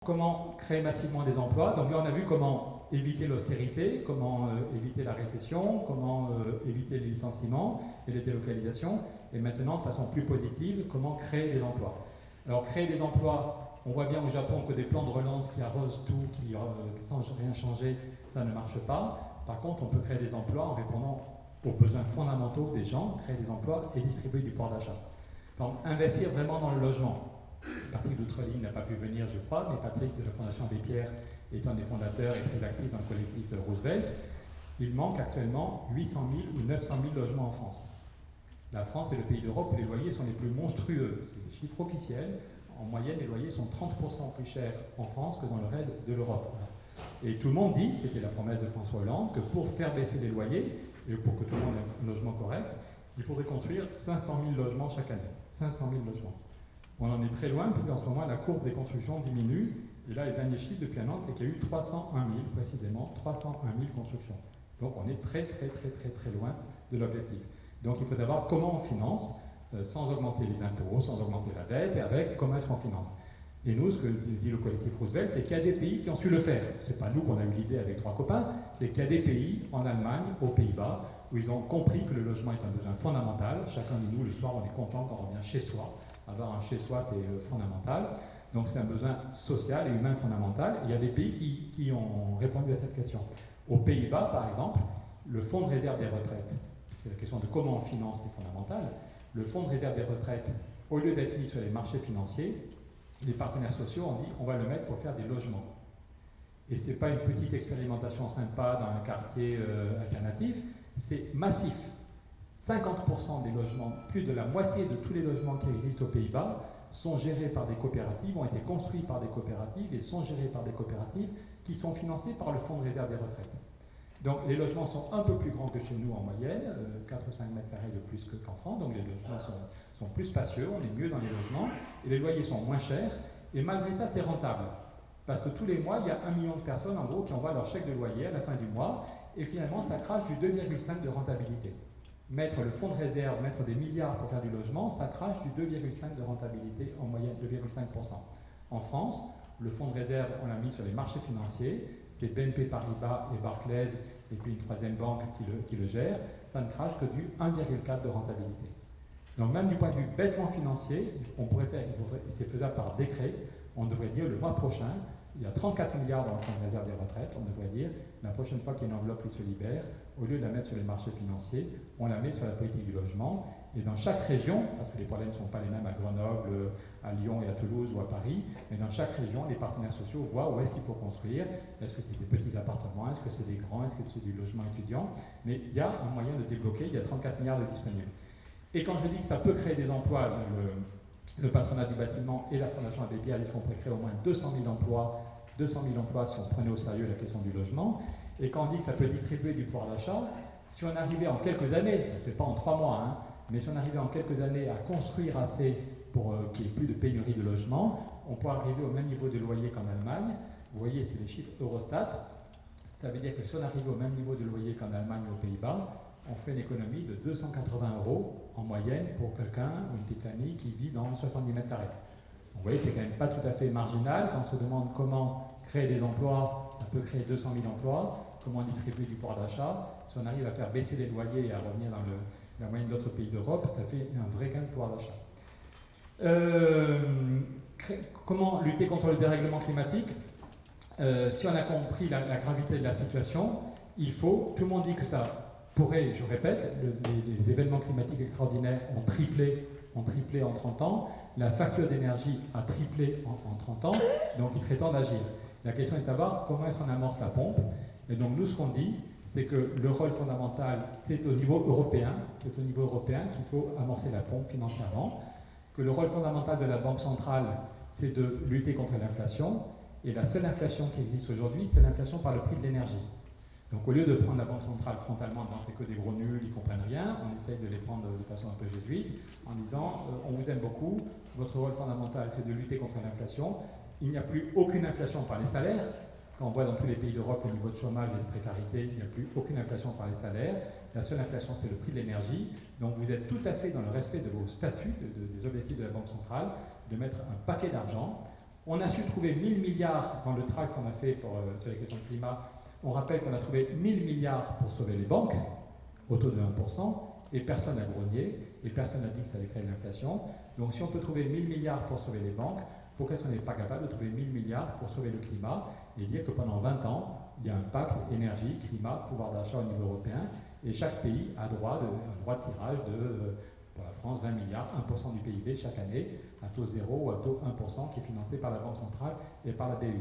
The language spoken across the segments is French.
comment créer massivement des emplois. Donc là, on a vu comment éviter l'austérité, comment éviter la récession, comment éviter les licenciements et les délocalisations. Et maintenant, de façon plus positive, comment créer des emplois. Alors, créer des emplois, on voit bien au Japon que des plans de relance qui arrosent tout, qui sans rien changer, ça ne marche pas. Par contre, on peut créer des emplois en répondant aux besoins fondamentaux des gens, créer des emplois et distribuer du pouvoir d'achat. Donc, investir vraiment dans le logement. Patrick Doutreligne n'a pas pu venir, je crois, mais Patrick de la Fondation Abbé Pierre est un des fondateurs et très actif dans le collectif Roosevelt. Il manque actuellement 800 000 ou 900 000 logements en France. La France est le pays d'Europe où les loyers sont les plus monstrueux. C'est des chiffres officiels. En moyenne, les loyers sont 30% plus chers en France que dans le reste de l'Europe. Et tout le monde dit, c'était la promesse de François Hollande, que pour faire baisser les loyers, et pour que tout le monde ait un logement correct, il faudrait construire 500 000 logements chaque année. 500 000 logements. On en est très loin, puis en ce moment, la courbe des constructions diminue. Et là, les derniers chiffres depuis un an, c'est qu'il y a eu 301 000, précisément, 301 000 constructions. Donc on est très loin de l'objectif. Donc il faut savoir comment on finance, sans augmenter les impôts, sans augmenter la dette, et avec comment est-ce qu'on finance. Et nous, ce que dit le collectif Roosevelt, c'est qu'il y a des pays qui ont su le faire. Ce n'est pas nous qu'on a eu l'idée avec 3 copains, c'est qu'il y a des pays, en Allemagne, aux Pays-Bas, où ils ont compris que le logement est un besoin fondamental. Chacun de nous, le soir, on est content quand on revient chez soi. Avoir un chez-soi, c'est fondamental. Donc c'est un besoin social et humain fondamental. Il y a des pays qui ont répondu à cette question. Aux Pays-Bas, par exemple, le fonds de réserve des retraites, parce que la question de comment on finance est fondamentale, le fonds de réserve des retraites, au lieu d'être mis sur les marchés financiers, les partenaires sociaux ont dit on va le mettre pour faire des logements. Et ce n'est pas une petite expérimentation sympa dans un quartier alternatif, c'est massif. 50% des logements, plus de la moitié de tous les logements qui existent aux Pays-Bas sont gérés par des coopératives, ont été construits par des coopératives et sont gérés par des coopératives qui sont financées par le fonds de réserve des retraites. Donc les logements sont un peu plus grands que chez nous en moyenne, 4 ou 5 mètres carrés de plus qu'en France, donc les logements sont plus spacieux, on est mieux dans les logements, et les loyers sont moins chers, et malgré ça c'est rentable. Parce que tous les mois, il y a 1 million de personnes en gros qui envoient leur chèque de loyer à la fin du mois, et finalement ça crache du 2,5 de rentabilité. Mettre le fonds de réserve, mettre des milliards pour faire du logement, ça crache du 2,5 de rentabilité en moyenne, 2,5%. En France, le fonds de réserve, on l'a mis sur les marchés financiers, c'est BNP Paribas et Barclays, et puis une troisième banque qui le gère, ça ne crache que du 1,4 de rentabilité. Donc même du point de vue bêtement financier, on pourrait faire, c'est faisable par décret, on devrait dire le mois prochain, il y a 34 milliards dans le fonds de réserve des retraites, on devrait dire, la prochaine fois qu'il y a une enveloppe qui se libère, au lieu de la mettre sur les marchés financiers, on la met sur la politique du logement, et dans chaque région, parce que les problèmes ne sont pas les mêmes à Grenoble, à Lyon et à Toulouse ou à Paris, mais dans chaque région, les partenaires sociaux voient où est-ce qu'il faut construire, est-ce que c'est des petits appartements, est-ce que c'est des grands, est-ce que c'est du logement étudiant, mais il y a un moyen de débloquer, il y a 34 milliards de disponibles. Et quand je dis que ça peut créer des emplois, le patronat du bâtiment et la Fondation Abbé Pierre disent qu'on pourrait créer au moins 200 000 emplois si on prenait au sérieux la question du logement. Et quand on dit que ça peut distribuer du pouvoir d'achat, si on arrivait en quelques années, ça ne se fait pas en 3 mois, hein, mais si on arrivait en quelques années à construire assez pour qu'il n'y ait plus de pénurie de logements, on pourrait arriver au même niveau de loyer qu'en Allemagne. Vous voyez, c'est les chiffres Eurostat. Ça veut dire que si on arrivait au même niveau de loyer qu'en Allemagne ou aux Pays-Bas, on fait une économie de 280 € en moyenne pour quelqu'un ou une petite famille qui vit dans 70 mètres carrés. Vous voyez, c'est quand même pas tout à fait marginal. Quand on se demande comment créer des emplois, ça peut créer 200 000 emplois. Comment distribuer du pouvoir d'achat. Si on arrive à faire baisser les loyers et à revenir dans la moyenne d'autres pays d'Europe, ça fait un vrai gain de pouvoir d'achat. Comment lutter contre le dérèglement climatique? Si on a compris la gravité de la situation, il faut, tout le monde dit que ça pourrait, je répète, les événements climatiques extraordinaires ont triplé en 30 ans, la facture d'énergie a triplé en 30 ans, donc il serait temps d'agir. La question est de savoir comment est-ce qu'on amorce la pompe. Et donc nous, ce qu'on dit, c'est que le rôle fondamental, c'est au niveau européen, qu'il faut amorcer la pompe financièrement, que le rôle fondamental de la Banque centrale, c'est de lutter contre l'inflation, et la seule inflation qui existe aujourd'hui, c'est l'inflation par le prix de l'énergie. Donc au lieu de prendre la Banque centrale frontalement en disant c'est que des gros nuls, ils ne comprennent rien, on essaye de les prendre de façon un peu jésuite, en disant on vous aime beaucoup, votre rôle fondamental c'est de lutter contre l'inflation, il n'y a plus aucune inflation par les salaires. Quand on voit dans tous les pays d'Europe le niveau de chômage et de précarité, il n'y a plus aucune inflation par les salaires. La seule inflation, c'est le prix de l'énergie. Donc vous êtes tout à fait dans le respect de vos statuts, des objectifs de la Banque centrale, de mettre un paquet d'argent On a su trouver 1000 milliards dans le tract qu'on a fait sur les questions de climat. On rappelle qu'on a trouvé 1000 milliards pour sauver les banques, au taux de 1%, et personne n'a grogné, et personne n'a dit que ça allait créer de l'inflation. Donc si on peut trouver 1000 milliards pour sauver les banques, pourquoi est-ce qu'on n'est pas capable de trouver 1000 milliards pour sauver le climat et dire que pendant 20 ans, il y a un pacte énergie, climat, pouvoir d'achat au niveau européen, et chaque pays a un droit de tirage pour la France, 20 milliards, 1% du PIB chaque année, à taux 0 ou à taux 1% qui est financé par la Banque centrale et par la BEI.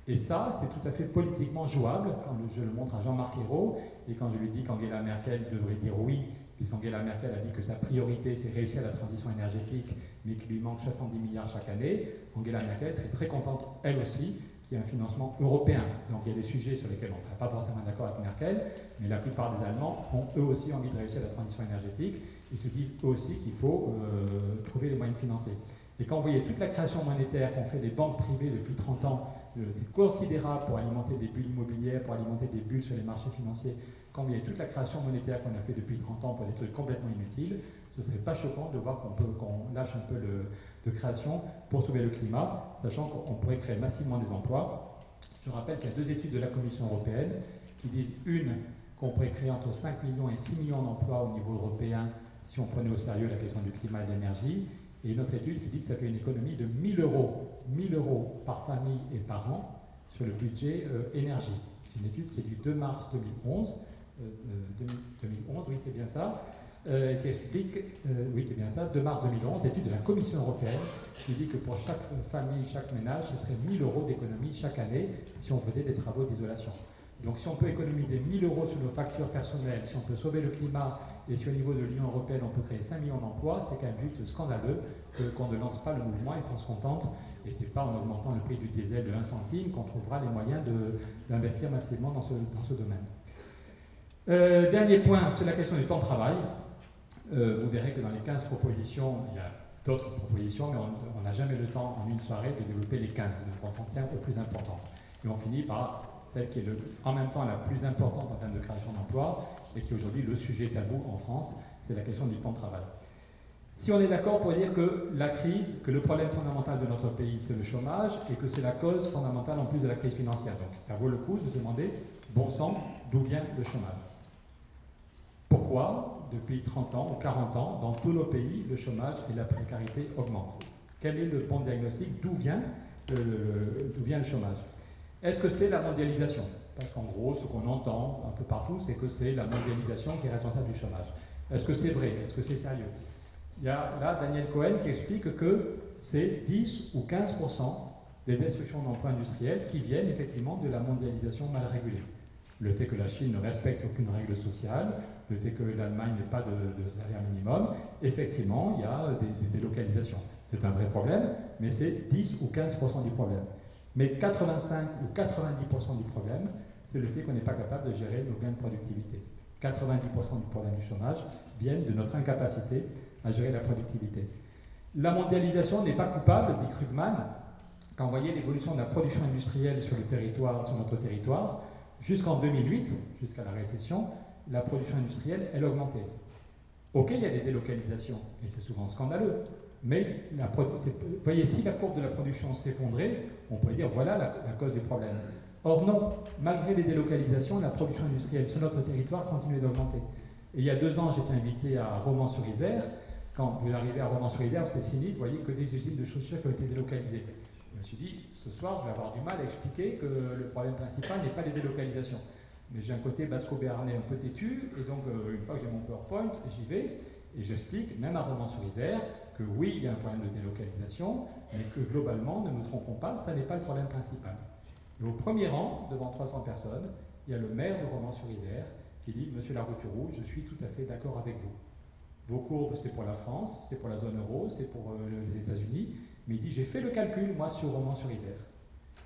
Et ça, c'est tout à fait politiquement jouable quand je le montre à Jean-Marc Ayrault et quand je lui dis qu'Angela Merkel devrait dire oui, puisqu'Angela Merkel a dit que sa priorité c'est réussir la transition énergétique, mais qu'il lui manque 70 milliards chaque année, Angela Merkel serait très contente, elle aussi, qu'il y ait un financement européen. Donc il y a des sujets sur lesquels on ne serait pas forcément d'accord avec Merkel, mais la plupart des Allemands ont eux aussi envie de réussir la transition énergétique et se disent eux aussi qu'il faut trouver les moyens de financer. Et quand vous voyez toute la création monétaire qu'ont fait les banques privées depuis 30 ans, c'est considérable pour alimenter des bulles immobilières, pour alimenter des bulles sur les marchés financiers. Quand vous voyez toute la création monétaire qu'on a fait depuis 30 ans pour des trucs complètement inutiles, ce ne serait pas choquant de voir qu'on lâche un peu de création pour sauver le climat, sachant qu'on pourrait créer massivement des emplois. Je rappelle qu'il y a 2 études de la Commission européenne qui disent, une, qu'on pourrait créer entre 5 millions et 6 millions d'emplois au niveau européen si on prenait au sérieux la question du climat et de l'énergie, et une autre étude qui dit que ça fait une économie de 1000 euros par famille et par an sur le budget énergie. C'est une étude qui est du 2 mars 2011, 2011, oui c'est bien ça, qui explique, oui c'est bien ça, 2 mars 2011, étude de la Commission européenne qui dit que pour chaque famille, chaque ménage, ce serait 1000 euros d'économie chaque année si on faisait des travaux d'isolation. Donc si on peut économiser 1000 euros sur nos factures personnelles, si on peut sauver le climat, et si au niveau de l'Union européenne on peut créer 5 millions d'emplois, c'est quand même juste scandaleux qu'on ne lance pas le mouvement et qu'on se contente, et ce n'est pas en augmentant le prix du diesel de 1 centime qu'on trouvera les moyens d'investir massivement dans ce domaine. Dernier point, c'est la question du temps de travail. Vous verrez que dans les 15 propositions, il y a d'autres propositions, mais on n'a jamais le temps en une soirée de développer les 15, donc on s'en tient aux plus importantes. Et on finit par celle qui est en même temps la plus importante en termes de création d'emplois, et qui est aujourd'hui le sujet tabou en France, c'est la question du temps de travail. Si on est d'accord pour dire que la crise, que le problème fondamental de notre pays, c'est le chômage, et que c'est la cause fondamentale en plus de la crise financière. Donc ça vaut le coup de se demander, bon sang, d'où vient le chômage? Pourquoi, depuis 30 ans ou 40 ans, dans tous nos pays, le chômage et la précarité augmentent? Quel est le bon diagnostic? D'où vient le chômage? Est-ce que c'est la mondialisation? Parce qu'en gros, ce qu'on entend un peu partout, c'est que c'est la mondialisation qui est responsable du chômage. Est-ce que c'est vrai? Est-ce que c'est sérieux? Il y a là Daniel Cohen qui explique que c'est 10 ou 15% des destructions d'emplois industriels qui viennent effectivement de la mondialisation mal régulée. Le fait que la Chine ne respecte aucune règle sociale, le fait que l'Allemagne n'ait pas de salaire minimum, effectivement, il y a des délocalisations. C'est un vrai problème, mais c'est 10 ou 15% du problème. Mais 85 ou 90% du problème, c'est le fait qu'on n'est pas capable de gérer nos gains de productivité. 90% du problème du chômage viennent de notre incapacité à gérer la productivité. La mondialisation n'est pas coupable, dit Krugman. Quand vous voyez l'évolution de la production industrielle sur notre territoire, jusqu'en 2008, jusqu'à la récession, la production industrielle, elle augmentait. Ok, il y a des délocalisations, et c'est souvent scandaleux, mais vous voyez, si la courbe de la production s'effondrait, on pourrait dire voilà la cause du problème. Or non, malgré les délocalisations, la production industrielle sur notre territoire continuait d'augmenter. Et il y a 2 ans, j'étais invité à Romans-sur-Isère. Quand vous arrivez à Romans-sur-Isère, c'est sinistre, vous voyez que des usines de chaussures qui ont été délocalisées. Je me suis dit, ce soir, je vais avoir du mal à expliquer que le problème principal n'est pas les délocalisations. Mais j'ai un côté basco-béarnais un peu têtu, et donc une fois que j'ai mon PowerPoint, j'y vais, et j'explique, même à Romans-sur-Isère, que oui, il y a un problème de délocalisation, mais que globalement, ne nous trompons pas, ça n'est pas le problème principal. Et au premier rang, devant 300 personnes, il y a le maire de Romans-sur-Isère qui dit « Monsieur Larouturou, je suis tout à fait d'accord avec vous. Vos courbes, c'est pour la France, c'est pour la zone euro, c'est pour les États-Unis, mais il dit « J'ai fait le calcul, moi, sur Romans-sur-Isère. »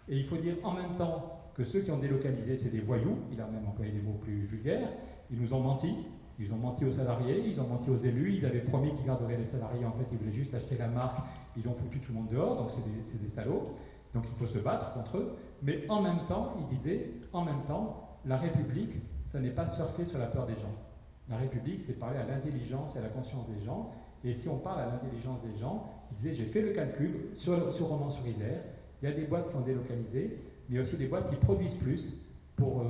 Et il faut dire en même temps que ceux qui ont délocalisé, c'est des voyous, il a même employé des mots plus vulgaires, ils nous ont menti. Ils ont menti aux salariés, ils ont menti aux élus, ils avaient promis qu'ils garderaient les salariés, en fait ils voulaient juste acheter la marque, ils ont foutu tout le monde dehors, donc c'est des salauds, donc il faut se battre contre eux, mais en même temps, il disait, en même temps, la République, ça n'est pas surfer sur la peur des gens. La République, c'est parler à l'intelligence et à la conscience des gens, et si on parle à l'intelligence des gens, il disait, j'ai fait le calcul sur Romans-sur-Isère, Il y a des boîtes qui ont délocalisé, mais il y a aussi des boîtes qui produisent plus pour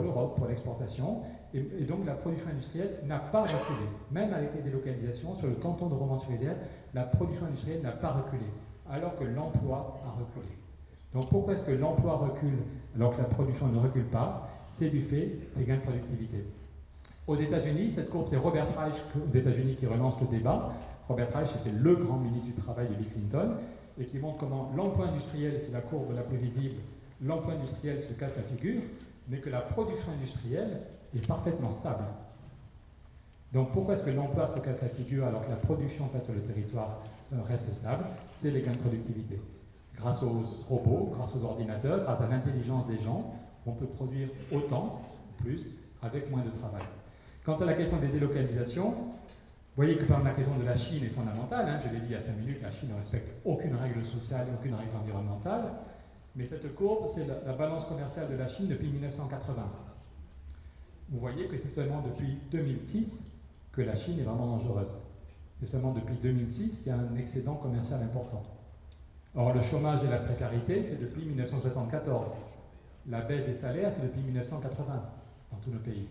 l'Europe, pour l'exportation. Et donc la production industrielle n'a pas reculé. Même avec les délocalisations, sur le canton de Romans-sur-Isère, la production industrielle n'a pas reculé, alors que l'emploi a reculé. Donc pourquoi est-ce que l'emploi recule alors que la production ne recule pas? C'est du fait des gains de productivité. Aux États-Unis, cette courbe, c'est Robert Reich aux États-Unis qui relance le débat. Robert Reich était le grand ministre du Travail de Bill Clinton et qui montre comment l'emploi industriel, c'est la courbe la plus visible, l'emploi industriel se casse la figure, mais que la production industrielle est parfaitement stable. Donc pourquoi est-ce que l'emploi se casse la figure alors que la production en fait, sur le territoire reste stable? C'est les gains de productivité. Grâce aux robots, grâce aux ordinateurs, grâce à l'intelligence des gens, on peut produire autant, plus, avec moins de travail. Quant à la question des délocalisations, vous voyez que par exemple, la question de la Chine est fondamentale. Hein, je l'ai dit il y a 5 minutes, la Chine ne respecte aucune règle sociale, aucune règle environnementale. Mais cette courbe, c'est la balance commerciale de la Chine depuis 1980. Vous voyez que c'est seulement depuis 2006 que la Chine est vraiment dangereuse. C'est seulement depuis 2006 qu'il y a un excédent commercial important. Or, le chômage et la précarité, c'est depuis 1974. La baisse des salaires, c'est depuis 1980 dans tous nos pays.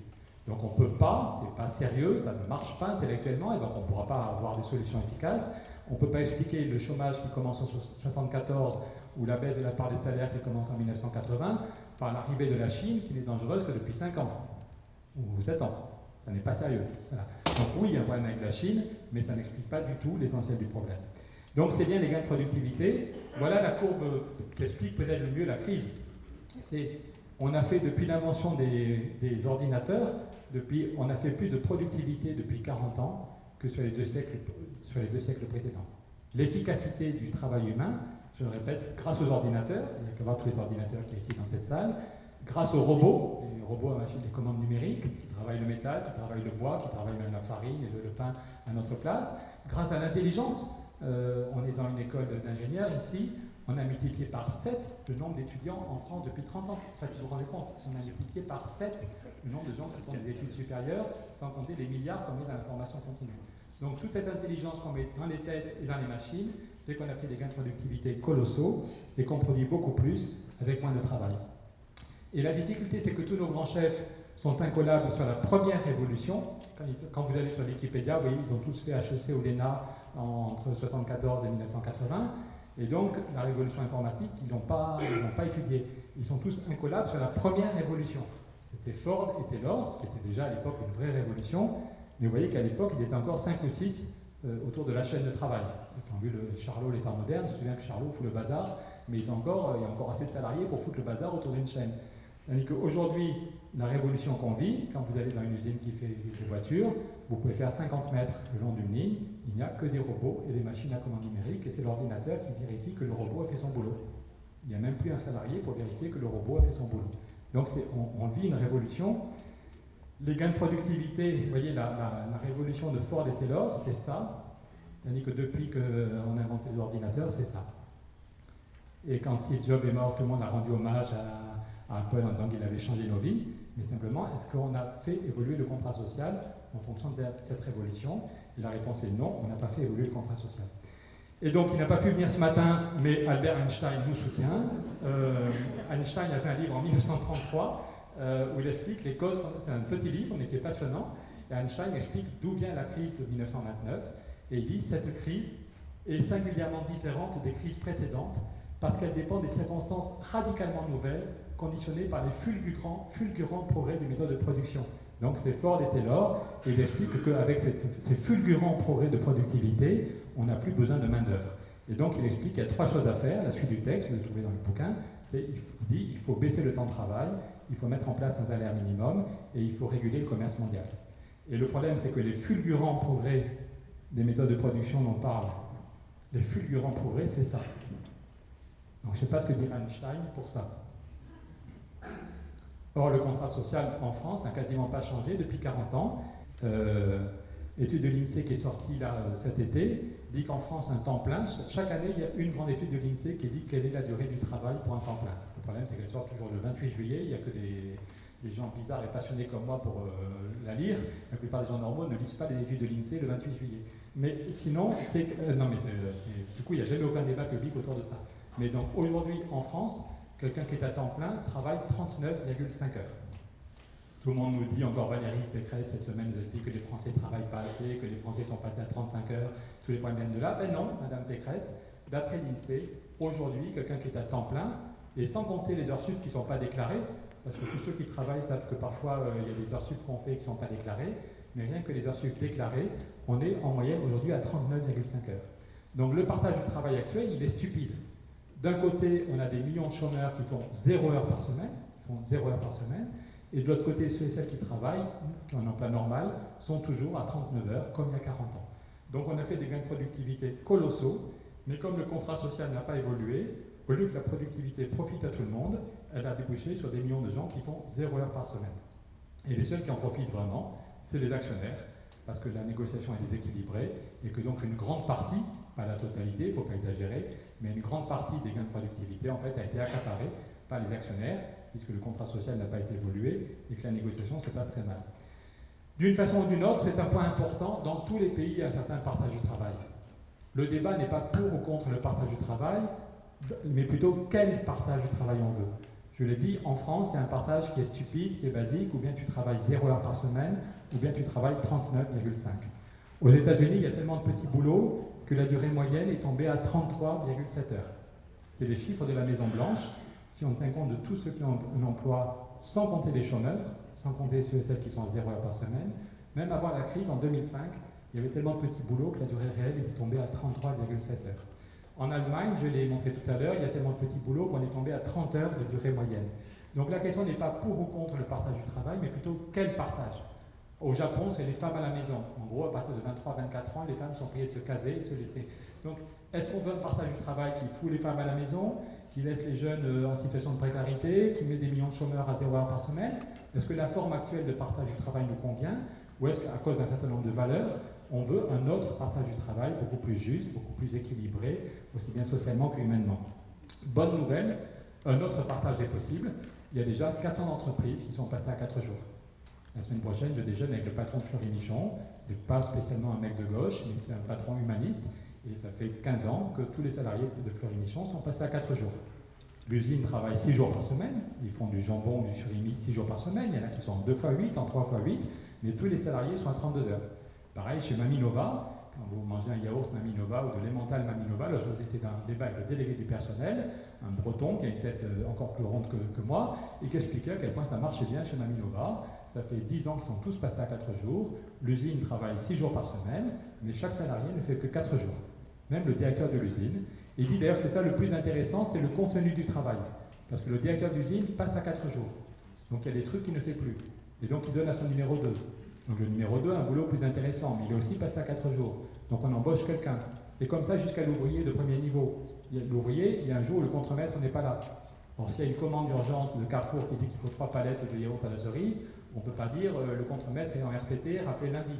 Donc on ne peut pas, c'est pas sérieux, ça ne marche pas intellectuellement, et donc on ne pourra pas avoir des solutions efficaces. On ne peut pas expliquer le chômage qui commence en 1974 ou la baisse de la part des salaires qui commence en 1980 par l'arrivée de la Chine qui n'est dangereuse que depuis 5 ans ou 7 ans. Ça n'est pas sérieux. Voilà. Donc oui, il y a un problème avec la Chine, mais ça n'explique pas du tout l'essentiel du problème. Donc c'est bien les gains de productivité. Voilà la courbe qui explique peut-être le mieux la crise. On a fait depuis l'invention des ordinateurs, on a fait plus de productivité depuis 40 ans que sur les deux siècles précédents. L'efficacité du travail humain, je le répète, grâce aux ordinateurs, il n'y a qu'à voir tous les ordinateurs qui sont ici dans cette salle, grâce aux robots, les robots à machine, les commandes numériques, qui travaillent le métal, qui travaillent le bois, qui travaillent même la farine et le pain à notre place, grâce à l'intelligence. On est dans une école d'ingénieurs ici, on a multiplié par 7 le nombre d'étudiants en France depuis 30 ans. En fait, vous vous rendez compte, on a multiplié par 7 le nombre de gens qui font des études supérieures, sans compter les milliards qu'on met dans la formation continue. Donc toute cette intelligence qu'on met dans les têtes et dans les machines, fait qu'on a fait des gains de productivité colossaux et qu'on produit beaucoup plus avec moins de travail. Et la difficulté, c'est que tous nos grands chefs sont incollables sur la première révolution. Quand vous allez sur Wikipédia, vous voyez, ils ont tous fait HEC ou l'ENA entre 1974 et 1980. Et donc, la révolution informatique, ils n'ont pas étudié. Ils sont tous incollables sur la première révolution. C'était Ford et Taylor, ce qui était déjà à l'époque une vraie révolution. Mais vous voyez qu'à l'époque, ils étaient encore 5 ou 6 autour de la chaîne de travail. Ceux qui ont vu le Charlot, les temps modernes, se souviennent que Charlot fout le bazar, mais il y a encore assez de salariés pour foutre le bazar autour d'une chaîne. Tandis qu'aujourd'hui, la révolution qu'on vit, quand vous allez dans une usine qui fait des voitures, vous pouvez faire 50 mètres le long d'une ligne, il n'y a que des robots et des machines à commande numérique, et c'est l'ordinateur qui vérifie que le robot a fait son boulot. Il n'y a même plus un salarié pour vérifier que le robot a fait son boulot. Donc on vit une révolution. Les gains de productivité, vous voyez, la révolution de Ford et Taylor, c'est ça, tandis que depuis qu'on a inventé les ordinateurs, c'est ça. Et quand Steve Jobs est mort, tout le monde a rendu hommage à Apple en disant qu'il avait changé nos vies, mais simplement, est-ce qu'on a fait évoluer le contrat social en fonction de cette révolution? Et la réponse est non, on n'a pas fait évoluer le contrat social. Et donc, il n'a pas pu venir ce matin, mais Albert Einstein nous soutient. Einstein a fait un livre en 1933 où il explique les causes, c'est un petit livre, mais qui est passionnant, et Einstein explique d'où vient la crise de 1929, et il dit « Cette crise est singulièrement différente des crises précédentes, parce qu'elle dépend des circonstances radicalement nouvelles, conditionnées par les fulgurants progrès des méthodes de production. » Donc c'est Ford et Taylor, et il explique qu'avec ces fulgurants progrès de productivité, on n'a plus besoin de main-d'œuvre. Et donc il explique qu'il y a 3 choses à faire, la suite du texte, vous le trouvez dans le bouquin, il dit il faut baisser le temps de travail, il faut mettre en place un salaire minimum, et il faut réguler le commerce mondial. Et le problème, c'est que les fulgurants progrès des méthodes de production dont on parle, les fulgurants progrès, c'est ça. Donc je ne sais pas ce que dit Einstein pour ça. Or, le contrat social en France n'a quasiment pas changé depuis 40 ans. L'étude de l'INSEE qui est sortie là, cet été dit qu'en France, un temps plein, chaque année, il y a une grande étude de l'INSEE qui dit quelle est la durée du travail pour un temps plein. Le problème, c'est qu'elle sort toujours le 28 juillet, il n'y a que des gens bizarres et passionnés comme moi pour la lire. La plupart des gens normaux ne lisent pas les études de l'INSEE le 28 juillet. Mais sinon, du coup, il n'y a jamais aucun débat public autour de ça. Mais donc aujourd'hui, en France, quelqu'un qui est à temps plein travaille 39,5 heures. Tout le monde nous dit, encore Valérie Pécresse cette semaine nous explique que les Français ne travaillent pas assez, que les Français sont passés à 35 heures, tous les problèmes viennent de là. Ben non, Madame Pécresse, d'après l'INSEE, aujourd'hui, quelqu'un qui est à temps plein, et sans compter les heures sup qui ne sont pas déclarées, parce que tous ceux qui travaillent savent que parfois il y a des heures sup qu'on fait qui ne sont pas déclarées, mais rien que les heures sup déclarées, on est en moyenne aujourd'hui à 39,5 heures. Donc le partage du travail actuel, il est stupide. D'un côté, on a des millions de chômeurs qui font 0 heure par semaine, et de l'autre côté, ceux et celles qui travaillent, qui ont un emploi normal, sont toujours à 39 heures, comme il y a 40 ans. Donc on a fait des gains de productivité colossaux, mais comme le contrat social n'a pas évolué, au lieu que la productivité profite à tout le monde, elle a débouché sur des millions de gens qui font 0 heure par semaine. Et les seuls qui en profitent vraiment, c'est les actionnaires, parce que la négociation est déséquilibrée, et que donc une grande partie, pas la totalité, il ne faut pas exagérer, mais une grande partie des gains de productivité en fait a été accaparée par les actionnaires, puisque le contrat social n'a pas été évolué et que la négociation se passe très mal. D'une façon ou d'une autre, c'est un point important, dans tous les pays il y a un certain partage du travail. Le débat n'est pas pour ou contre le partage du travail, mais plutôt quel partage du travail on veut. Je l'ai dit, en France, il y a un partage qui est stupide, qui est basique, ou bien tu travailles 0 heure par semaine, ou bien tu travailles 39,5. Aux États-Unis, il y a tellement de petits boulots que la durée moyenne est tombée à 33,7 heures. C'est les chiffres de la Maison-Blanche. Si on tient compte de tous ceux qui ont un emploi, sans compter les chômeurs, sans compter ceux et celles qui sont à 0 heure par semaine, même avant la crise, en 2005, il y avait tellement de petits boulots que la durée réelle est tombée à 33,7 heures. En Allemagne, je l'ai montré tout à l'heure, il y a tellement de petits boulots qu'on est tombé à 30 heures de durée moyenne. Donc la question n'est pas pour ou contre le partage du travail, mais plutôt quel partage. Au Japon, c'est les femmes à la maison. En gros, à partir de 23-24 ans, les femmes sont priées de se caser et de se laisser. Donc, est-ce qu'on veut un partage du travail qui fout les femmes à la maison, qui laisse les jeunes en situation de précarité, qui met des millions de chômeurs à 0 heure par semaine? Est-ce que la forme actuelle de partage du travail nous convient? Ou est-ce qu'à cause d'un certain nombre de valeurs, on veut un autre partage du travail beaucoup plus juste, beaucoup plus équilibré, aussi bien socialement qu'humainement? Bonne nouvelle, un autre partage est possible. Il y a déjà 400 entreprises qui sont passées à 4 jours. La semaine prochaine, je déjeune avec le patron de Fleury-Michon. Ce n'est pas spécialement un mec de gauche, mais c'est un patron humaniste. Et ça fait 15 ans que tous les salariés de Fleury-Michon sont passés à 4 jours. L'usine travaille 6 jours par semaine. Ils font du jambon ou du surimi 6 jours par semaine. Il y en a qui sont en 2 x 8, en 3 x 8. Mais tous les salariés sont à 32 heures. Pareil chez Maminova. Quand vous mangez un yaourt Maminova ou de l'emmental Maminova, là, j'étais dans un débat avec le délégué du personnel, un breton qui a une tête encore plus ronde que moi, et qui expliquait à quel point ça marchait bien chez Maminova. Ça fait 10 ans qu'ils sont tous passés à 4 jours. L'usine travaille 6 jours par semaine, mais chaque salarié ne fait que 4 jours. Même le directeur de l'usine. Il dit d'ailleurs que c'est ça le plus intéressant, c'est le contenu du travail. Parce que le directeur d'usine passe à 4 jours. Donc il y a des trucs qu'il ne fait plus. Et donc il donne à son numéro 2. Donc le numéro 2 a un boulot plus intéressant, mais il est aussi passé à 4 jours. Donc on embauche quelqu'un. Et comme ça jusqu'à l'ouvrier de premier niveau. L'ouvrier, il y a un jour où le contremaître n'est pas là. Or s'il y a une commande urgente de Carrefour qui dit qu'il faut 3 palettes de yaourt à la cerise, on ne peut pas dire le contremaître est en RTT, rappelez lundi.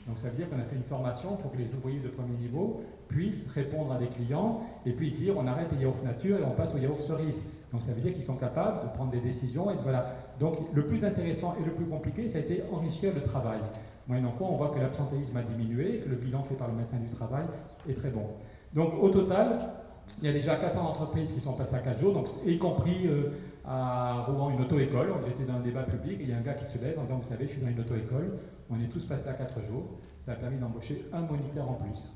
Donc ça veut dire qu'on a fait une formation pour que les ouvriers de premier niveau puissent répondre à des clients et puissent dire on arrête les yaourts nature et on passe aux yaourts cerises. Donc ça veut dire qu'ils sont capables de prendre des décisions et de, voilà. Donc le plus intéressant et le plus compliqué, ça a été enrichir le travail. Moyennant quoi, on voit que l'absentéisme a diminué, que le bilan fait par le médecin du travail est très bon. Donc au total, il y a déjà 400 entreprises qui sont passées à 4 jours, donc, y compris à Rouen, une auto-école. J'étais dans un débat public et il y a un gars qui se lève en disant vous savez, je suis dans une auto-école, on est tous passés à 4 jours, ça a permis d'embaucher un moniteur en plus.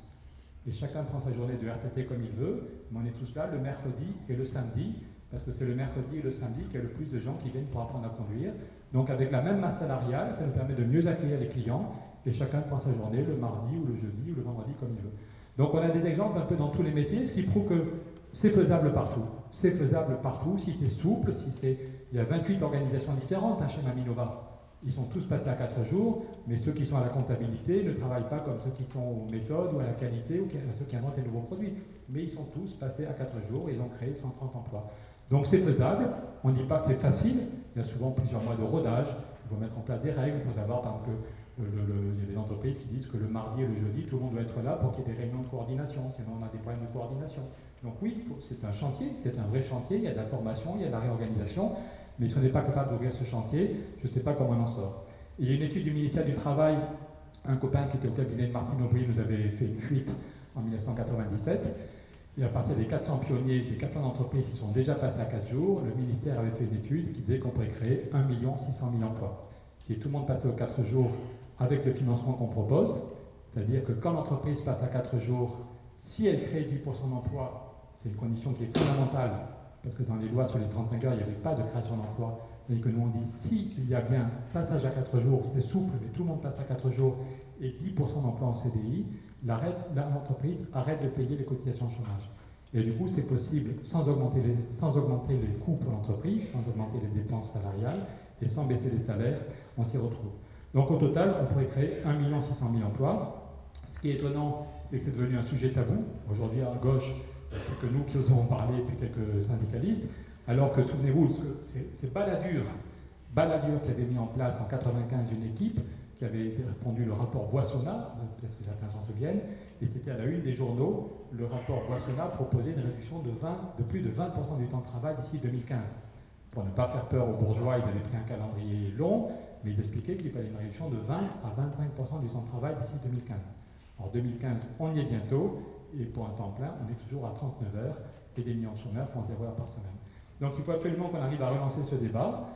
Et chacun prend sa journée de RTT comme il veut, mais on est tous là le mercredi et le samedi, parce que c'est le mercredi et le samedi qu'il y a le plus de gens qui viennent pour apprendre à conduire. Donc avec la même masse salariale, ça nous permet de mieux accueillir les clients, et chacun prend sa journée le mardi ou le jeudi ou le vendredi comme il veut. Donc on a des exemples un peu dans tous les métiers, ce qui prouve que c'est faisable partout. C'est faisable partout, si c'est souple, si c'est... Il y a 28 organisations différentes chez Maminova. Ils sont tous passés à 4 jours, mais ceux qui sont à la comptabilité ne travaillent pas comme ceux qui sont aux méthodes ou à la qualité ou ceux qui inventent les nouveaux produits. Mais ils sont tous passés à 4 jours et ils ont créé 130 emplois. Donc c'est faisable, on ne dit pas que c'est facile, il y a souvent plusieurs mois de rodage, il faut mettre en place des règles pour savoir par exemple que il y a des entreprises qui disent que le mardi et le jeudi, tout le monde doit être là pour qu'il y ait des réunions de coordination, sinon on a des problèmes de coordination. Donc oui, c'est un chantier, c'est un vrai chantier, il y a de la formation, il y a de la réorganisation, mais si on n'est pas capable d'ouvrir ce chantier, je ne sais pas comment on en sort. Et il y a une étude du ministère du Travail, un copain qui était au cabinet de Martine Aubry nous avait fait une fuite en 1997, Et à partir des 400 pionniers, des 400 entreprises qui sont déjà passées à 4 jours, le ministère avait fait une étude qui disait qu'on pourrait créer 1 600 000 emplois. Si tout le monde passait aux 4 jours avec le financement qu'on propose, c'est-à-dire que quand l'entreprise passe à 4 jours, si elle crée 10% d'emplois, c'est une condition qui est fondamentale, parce que dans les lois sur les 35 heures, il n'y avait pas de création d'emplois, et que nous on dit, s'il y a bien passage à 4 jours, c'est souple, mais tout le monde passe à 4 jours, et 10% d'emplois en CDI, l'entreprise arrête de payer les cotisations de chômage. Et du coup, c'est possible sans augmenter les coûts pour l'entreprise, sans augmenter les dépenses salariales, et sans baisser les salaires, on s'y retrouve. Donc au total, on pourrait créer 1 600 000 emplois. Ce qui est étonnant, c'est que c'est devenu un sujet tabou. Aujourd'hui, à gauche, il n'y a que nous qui osons en parler, et puis quelques syndicalistes, alors que, souvenez-vous, c'est Balladur qui avait mis en place en 1995 une équipe qui avait répondu le rapport Boissonnat, peut-être que certains s'en souviennent, et c'était à la une des journaux. Le rapport Boissonnat proposait une réduction de plus de 20% du temps de travail d'ici 2015. Pour ne pas faire peur aux bourgeois, ils avaient pris un calendrier long, mais ils expliquaient qu'il fallait une réduction de 20 à 25% du temps de travail d'ici 2015. En 2015, on y est bientôt, et pour un temps plein, on est toujours à 39 heures, et des millions de chômeurs font 0 heure par semaine. Donc il faut absolument qu'on arrive à relancer ce débat.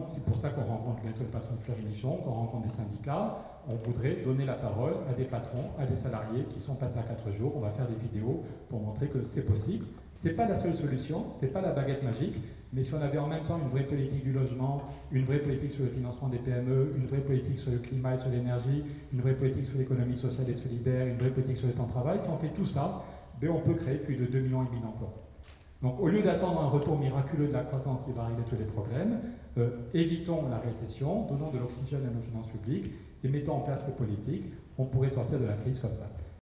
C'est pour ça qu'on rencontre bientôt le patron de Fleury-Michon, qu'on rencontre des syndicats. On voudrait donner la parole à des patrons, à des salariés qui sont passés à 4 jours. On va faire des vidéos pour montrer que c'est possible. Ce n'est pas la seule solution, ce n'est pas la baguette magique, mais si on avait en même temps une vraie politique du logement, une vraie politique sur le financement des PME, une vraie politique sur le climat et sur l'énergie, une vraie politique sur l'économie sociale et solidaire, une vraie politique sur le temps de travail, si on fait tout ça, on peut créer plus de 2,5 millions d'emplois. Donc au lieu d'attendre un retour miraculeux de la croissance qui va régler tous les problèmes, évitons la récession, donnons de l'oxygène à nos finances publiques et mettons en place ces politiques, on pourrait sortir de la crise comme ça.